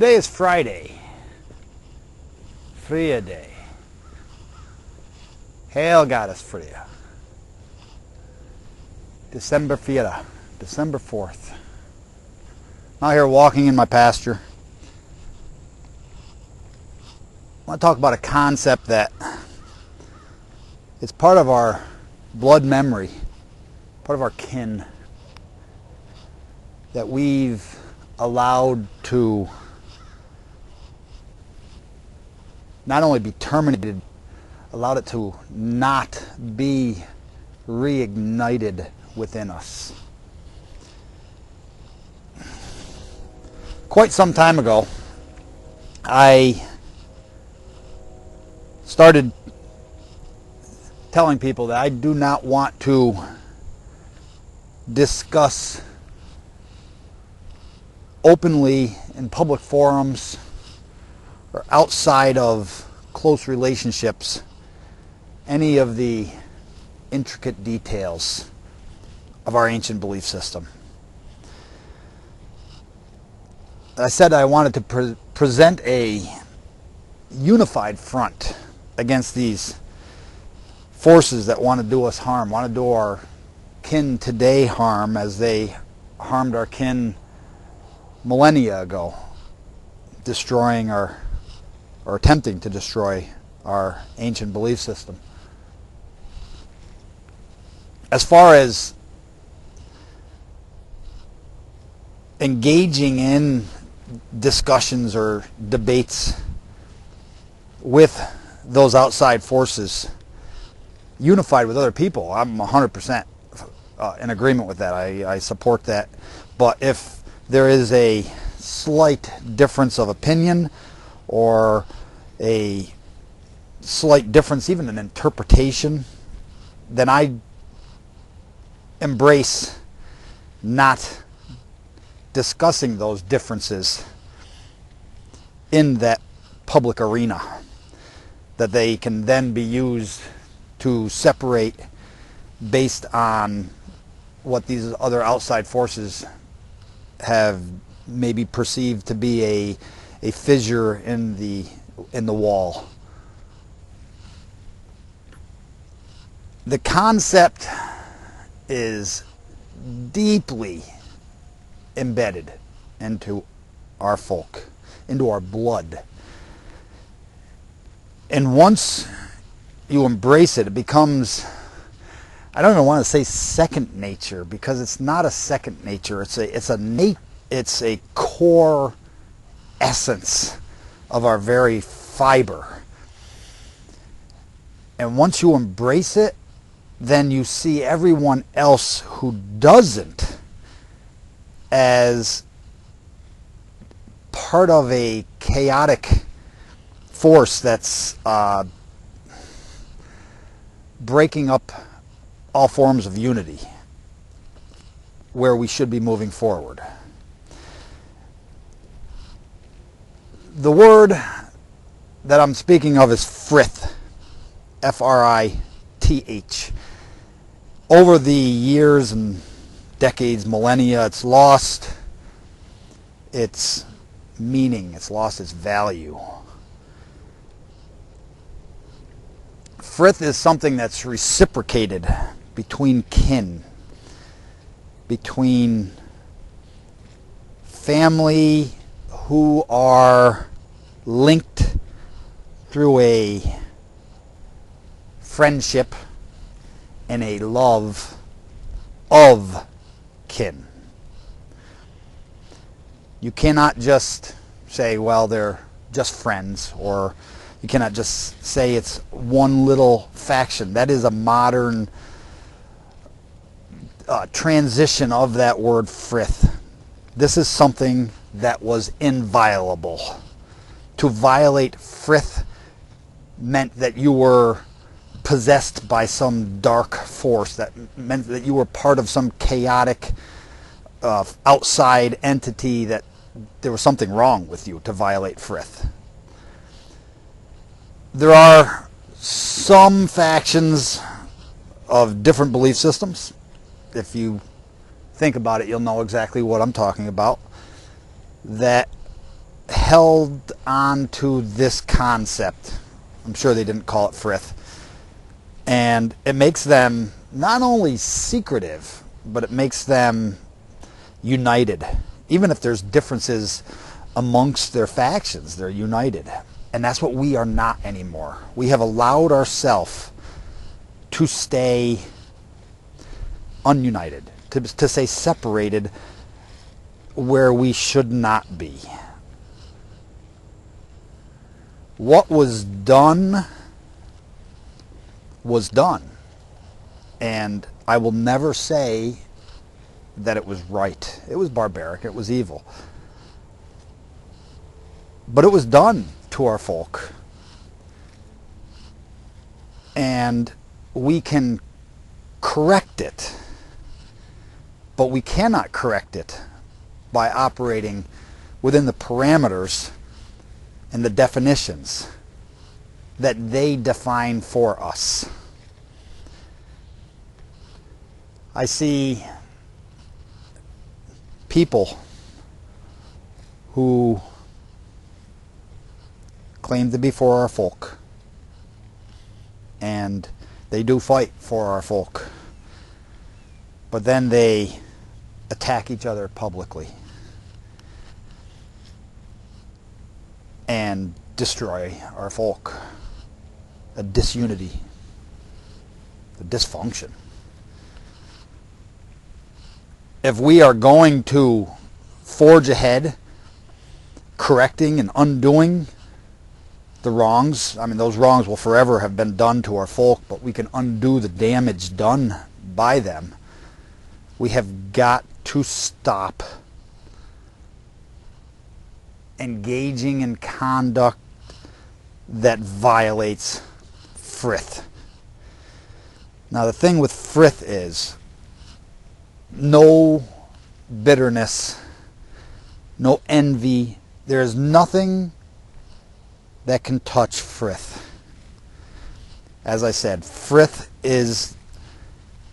Today is Friday, Frith Day. Hail Goddess Frith. December 4th. I'm out here walking in my pasture. I want to talk about a concept that is part of our blood memory, part of our kin, that we've allowed to not only be terminated, allowed it to not be reignited within us. Quite some time ago, I started telling people that I do not want to discuss openly in public forums or outside of close relationships any of the intricate details of our ancient belief system. I said I wanted to present a unified front against these forces that want to do us harm, want to do our kin today harm as they harmed our kin millennia ago, destroying or attempting to destroy our ancient belief system. As far as engaging in discussions or debates with those outside forces, unified with other people, I'm 100% in agreement with that. I support that. But if there is a slight difference of opinion or a slight difference even in interpretation, then I embrace not discussing those differences in that public arena, that they can then be used to separate based on what these other outside forces have maybe perceived to be a fissure in the wall. The concept is deeply embedded into our folk, into our blood. And once you embrace it, it becomes, I don't even want to say second nature, because it's not a second nature. It's a core essence of our very fiber. And once you embrace it, then you see everyone else who doesn't as part of a chaotic force that's breaking up all forms of unity where we should be moving forward. The word that I'm speaking of is Frith, F-R-I-T-H. Over the years and decades, millennia, it's lost its meaning, it's lost its value. Frith is something that's reciprocated between kin, between family who are linked through a friendship and a love of kin. You cannot just say, well, they're just friends, or you cannot just say it's one little faction. That is a modern transition of that word frith. This is something that was inviolable. To violate frith meant that you were possessed by some dark force. That meant that you were part of some chaotic outside entity, that there was something wrong with you to violate frith. There are some factions of different belief systems. If you think about it, you'll know exactly what I'm talking about. That held on to this concept. I'm sure they didn't call it Frith. And it makes them not only secretive, but it makes them united. Even if there's differences amongst their factions, they're united. And that's what we are not anymore. We have allowed ourselves to stay ununited, to stay separated where we should not be. What was done was done. And I will never say that it was right. It was barbaric. It was evil. But it was done to our folk. And we can correct it. But we cannot correct it by operating within the parameters and the definitions that they define for us. I see people who claim to be for our folk, and they do fight for our folk, but then they attack each other publicly and destroy our folk. A disunity, a dysfunction. If we are going to forge ahead, correcting and undoing the wrongs, I mean, those wrongs will forever have been done to our folk, but we can undo the damage done by them. We have got to stop engaging in conduct that violates Frith. Now, the thing with Frith is no bitterness, no envy. There is nothing that can touch Frith. As I said, Frith is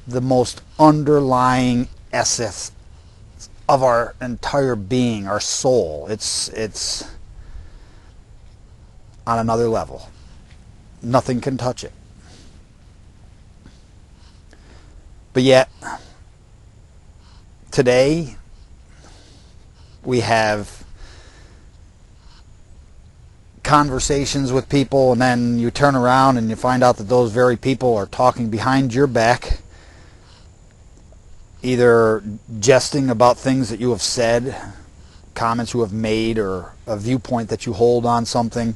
the most underlying essence of our entire being, our soul. It's on another level. Nothing can touch it. But yet, today, we have conversations with people, and then you turn around and you find out that those very people are talking behind your back, either jesting about things that you have said, comments you have made, or a viewpoint that you hold on something,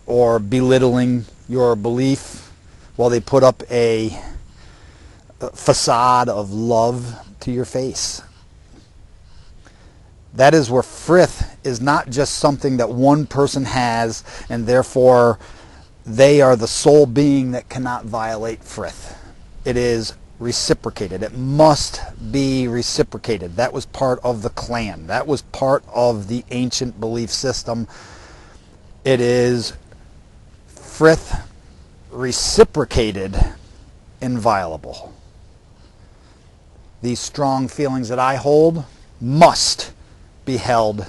or belittling your belief while they put up a facade of love to your face. That is where Frith is not just something that one person has, and therefore they are the sole being that cannot violate Frith. It is reciprocated. It must be reciprocated. That was part of the clan. That was part of the ancient belief system. It is Frith reciprocated, inviolable. These strong feelings that I hold must be held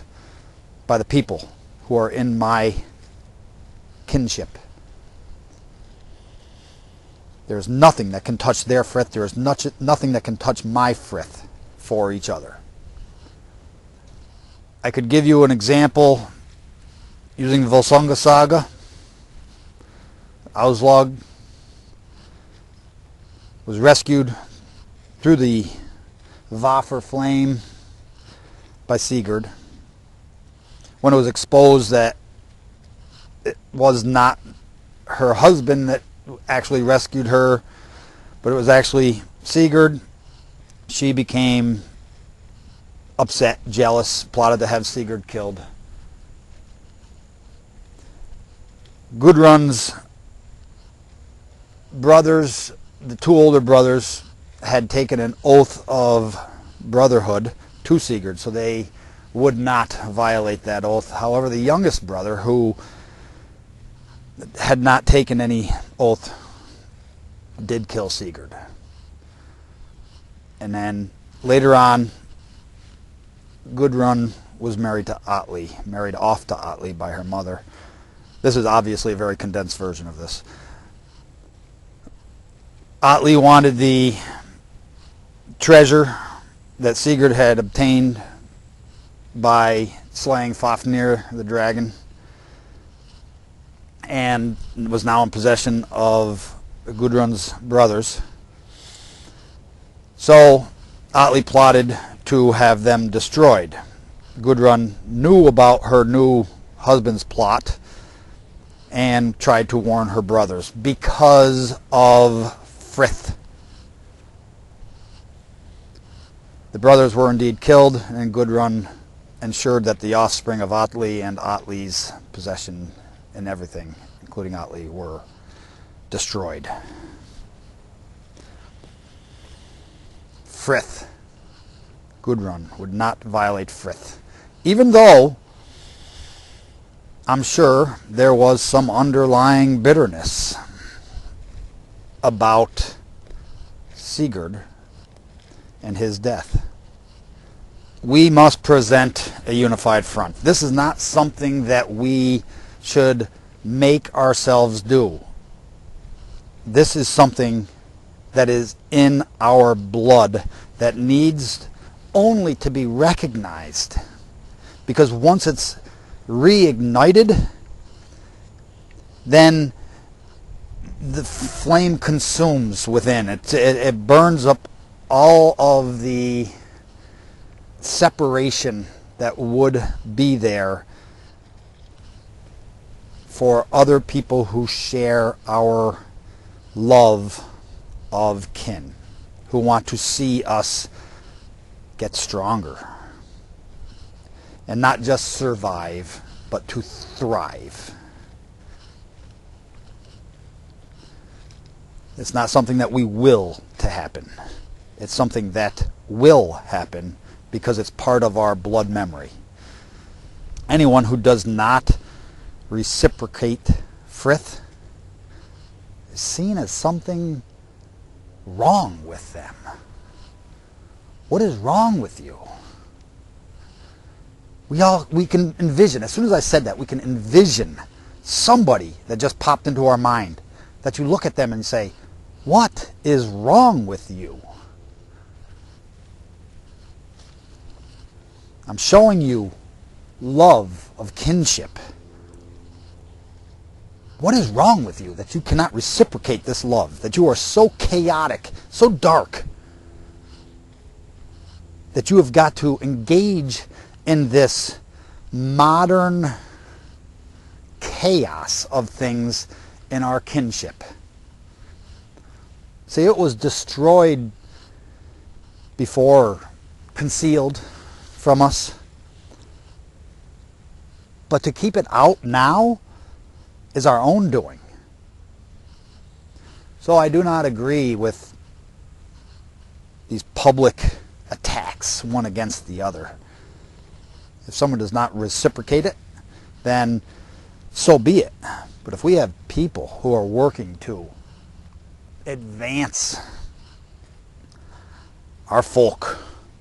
by the people who are in my kinship. There is nothing that can touch their Frith. There is nothing that can touch my Frith for each other. I could give you an example using the Volsunga saga. Aslaug was rescued through the Vafr flame by Sigurd. When it was exposed that it was not her husband that actually rescued her, but it was actually Sigurd, she became upset, jealous, plotted to have Sigurd killed. Gudrun's brothers, the two older brothers, had taken an oath of brotherhood to Sigurd, so they would not violate that oath. However, the youngest brother, who had not taken any oath, did kill Sigurd. And then later on, Gudrun was married off to Atli by her mother. This is obviously a very condensed version of this. Atli wanted the treasure that Sigurd had obtained by slaying Fafnir the dragon, and was now in possession of Gudrun's brothers. So Atli plotted to have them destroyed. Gudrun knew about her new husband's plot and tried to warn her brothers because of Frith. The brothers were indeed killed, and Gudrun ensured that the offspring of Atli and Atli's possession and everything, including Atli, were destroyed. Frith. Gudrun would not violate Frith, even though I'm sure there was some underlying bitterness about Sigurd and his death. We must present a unified front. This is not something that we should make ourselves do. This is something that is in our blood that needs only to be recognized. Because once it's reignited, then the flame consumes within. It burns up all of the separation that would be there for other people who share our love of kin, who want to see us get stronger and not just survive, but to thrive. It's not something that we will to happen. It's something that will happen because it's part of our blood memory. Anyone who does not reciprocate Frith is seen as something wrong with them. What is wrong with you? We can envision, as soon as I said that, we can envision somebody that just popped into our mind, that you look at them and say, what is wrong with you? I'm showing you love of kinship. What is wrong with you that you cannot reciprocate this love? That you are so chaotic, so dark, that you have got to engage in this modern chaos of things in our kinship. See, it was destroyed before, concealed from us. But to keep it out now is our own doing. So I do not agree with these public attacks, one against the other. If someone does not reciprocate it, then so be it. But if we have people who are working to advance our folk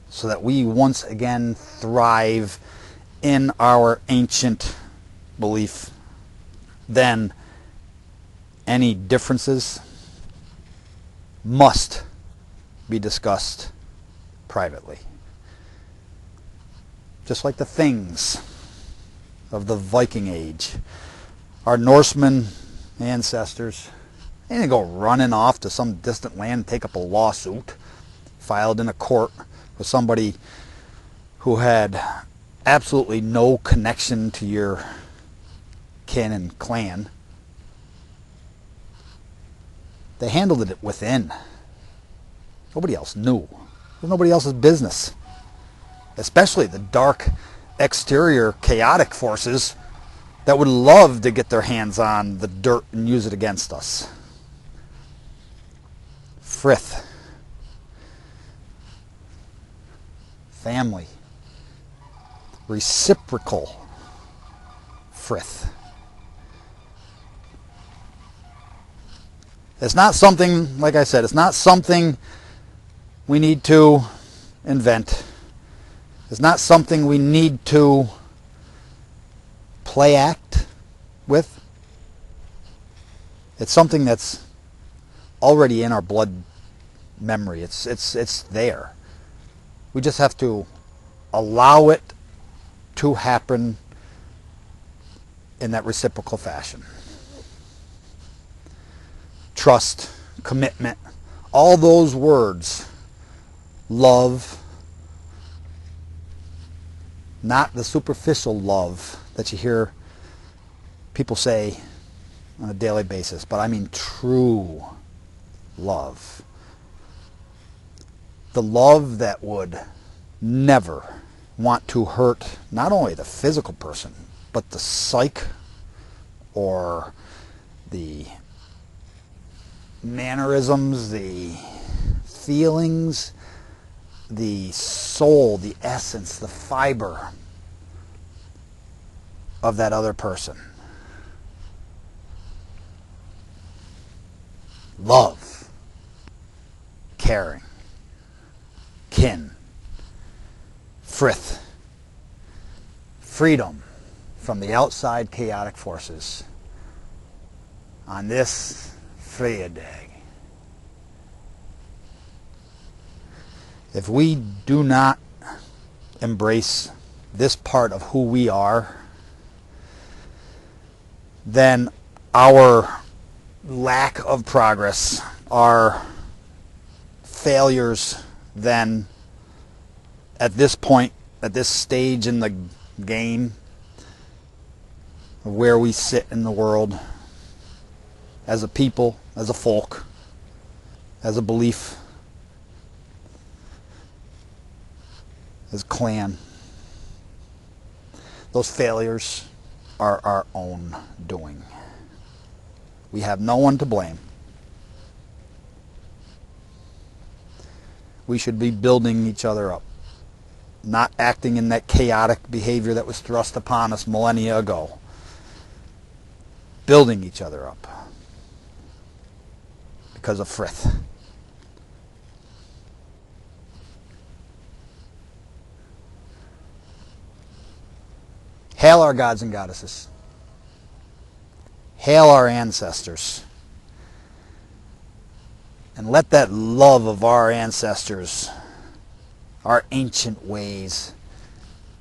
so that we once again thrive in our ancient belief, then any differences must be discussed privately. Just like the things of the Viking Age. Our Norsemen ancestors, they didn't go running off to some distant land and take up a lawsuit filed in a court with somebody who had absolutely no connection to your kin and clan. They handled it within. Nobody else knew. It was nobody else's business. Especially the dark, exterior, chaotic forces that would love to get their hands on the dirt and use it against us. Frith. Family. Reciprocal. Frith. It's not something, like I said, it's not something we need to invent. It's not something we need to play act with. It's something that's already in our blood memory. It's there. We just have to allow it to happen in that reciprocal fashion. Trust, commitment, all those words. Love, not the superficial love that you hear people say on a daily basis, but I mean true love. The love that would never want to hurt not only the physical person, but the psyche or the mannerisms, the feelings, the soul, the essence, the fiber of that other person. Love, caring, kin, frith, freedom from the outside chaotic forces on this Fridag. If we do not embrace this part of who we are, then our lack of progress, our failures, then at this point, at this stage in the game, where we sit in the world, as a people, as a folk, as a belief, as a clan, those failures are our own doing. We have no one to blame. We should be building each other up, not acting in that chaotic behavior that was thrust upon us millennia ago. Building each other up because of Frith. Hail our gods and goddesses. Hail our ancestors. And let that love of our ancestors, our ancient ways,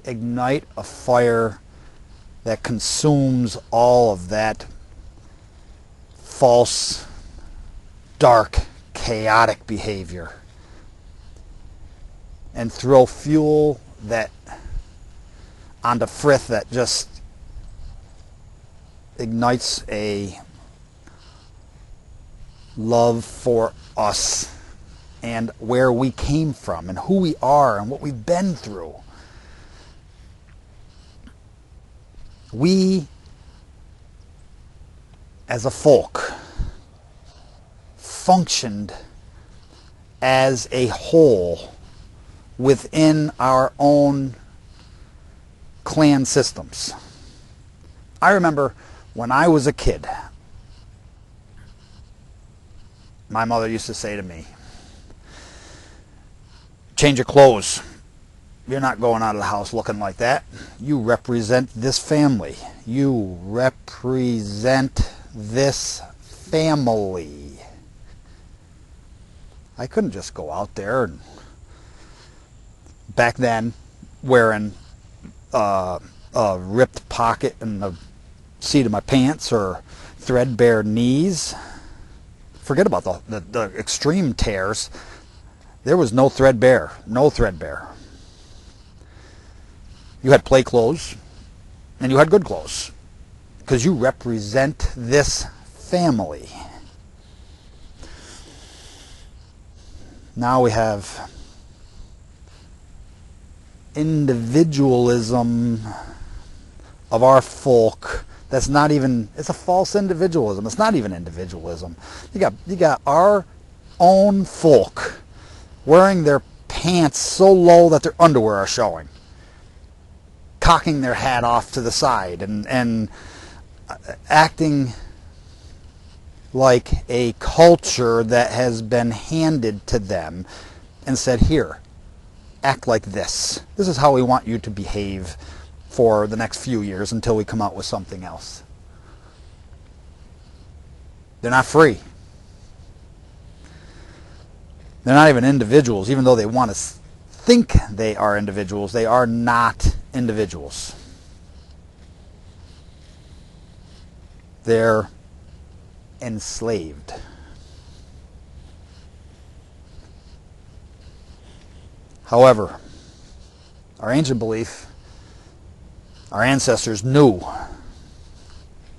ignite a fire that consumes all of that false, dark, chaotic behavior, and throw fuel that onto Frith that just ignites a love for us and where we came from and who we are and what we've been through. We, as a folk, functioned as a whole within our own clan systems. I remember when I was a kid, my mother used to say to me, "Change your clothes. You're not going out of the house looking like that. You represent this family. You represent this family." I couldn't just go out there and back then wearing a ripped pocket in the seat of my pants or threadbare knees. Forget about the extreme tears. There was no threadbare. No threadbare. You had play clothes and you had good clothes because you represent this family. Now we have individualism of our folk. That's not even, it's a false individualism. It's not even individualism. You got our own folk wearing their pants so low that their underwear are showing, cocking their hat off to the side and acting like a culture that has been handed to them and said, "Here, act like this. This is how we want you to behave for the next few years until we come out with something else. They're not free. They're not even individuals, even though they want to think they are individuals. They are not individuals. They're enslaved. However, our ancient belief, our ancestors knew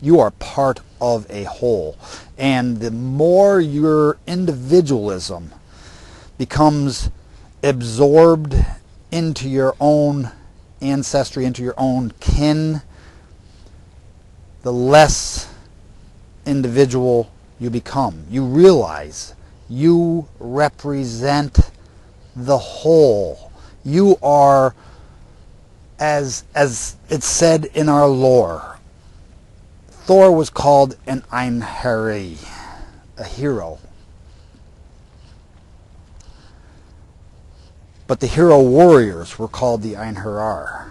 you are part of a whole. And the more your individualism becomes absorbed into your own ancestry, into your own kin, the less individual you become. You realize you represent the whole. You are, as it's said in our lore, Thor was called an Einherji, a hero. But the hero warriors were called the Einherjar.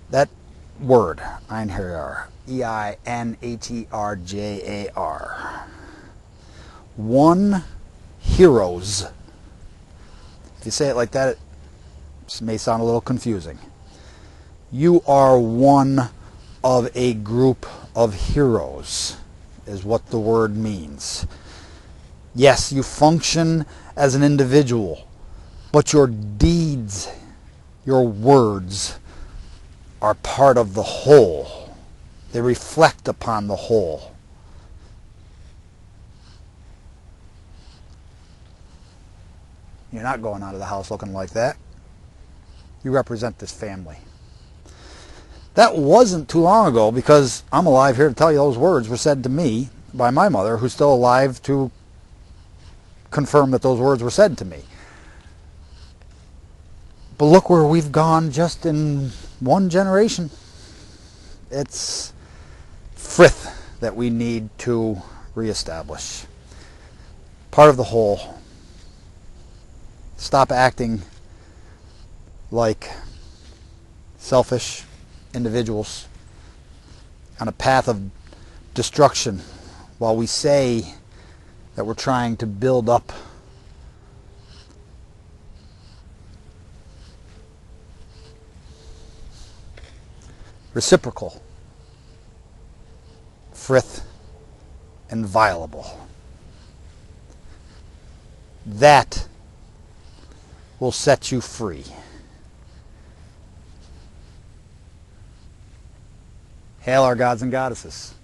That word, Einherjar, E-I-N-H-E-R-J-A-R. One heroes. If you say it like that, it may sound a little confusing. You are one of a group of heroes, is what the word means. Yes, you function as an individual, but your deeds, your words, are part of the whole. They reflect upon the whole. You're not going out of the house looking like that. You represent this family. That wasn't too long ago, because I'm alive here to tell you those words were said to me by my mother, who's still alive to confirm that those words were said to me. But look where we've gone just in one generation. It's Frith that we need to reestablish. Part of the whole. Stop acting like selfish individuals on a path of destruction while we say that we're trying to build up reciprocal, Frith, inviolable. That will set you free. Hail our gods and goddesses.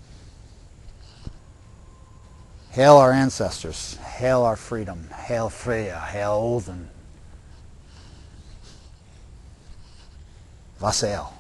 Hail our ancestors. Hail our freedom. Hail Freya. Hail Odin. Vasael.